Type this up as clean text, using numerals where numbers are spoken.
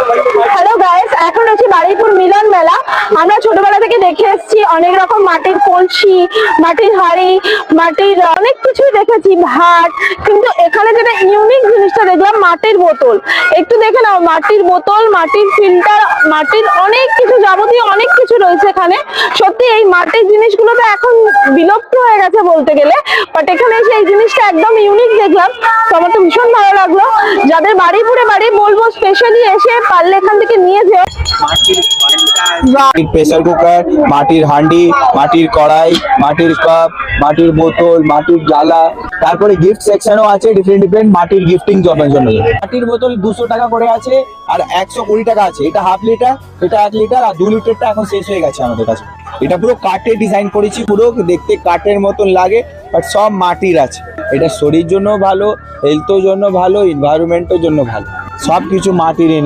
Hello guys, এখন হচ্ছে বারুইপুর মিলন মেলা। আমরা ছোটবেলা থেকে দেখে এসেছি অনেক রকম মাটির কলসি, মাটির হাঁড়ি, মাটির অনেক কিছুই দেখেছি, ভাট। কিন্তু এখানে যেটা ইউনিক জিনিসটা দেখলাম, মাটির বোতল। একটু দেখে নাও, মাটির বোতল, মাটির ফিল্টার, মাটির অনেক কিছু, যাবতীয় অনেক কিছু রয়েছে এখানে। সত্যি এই মাটির জিনিসগুলো তো এখন বিলুপ্ত হয়ে গেছে বলতে গেলে, বাট এখানে এসে এই জিনিসটা একদম ইউনিক দেখলাম। তো আমার তো ভীষণ ভালো লাগলো। যাদের বারুইপুরে বাড়ি, বলবো স্পেশালি এসে পারলে এখান থেকে নিয়ে যেও। প্রেসার কুকার, মাটির হান্ডি, মাটির কড়াই, মাটির কাপ, মাটির বোতল, মাটির জ্বালা, তারপরে গিফট সেকশনও আছে ডিফারেন্ট মাটির গিফটিং জনের জন্য। মাটির বোতল 200 টাকা করে আছে, আর 120 টাকা আছে। এটা হাফ লিটার, এটা 1 লিটার, আর 2 লিটারটা এখন শেষ হয়ে গেছে আমাদের কাছে। এটা পুরো কাঠে ডিজাইন করেছি, পুরো দেখতে কাঠের মতন লাগে, বাট সব মাটির আছে। এটা শরীর জন্য ভালো, হেলথের জন্য ভালো, এনভায়রনমেন্টের জন্য ভালো, সবকিছু মাটির এনেছি।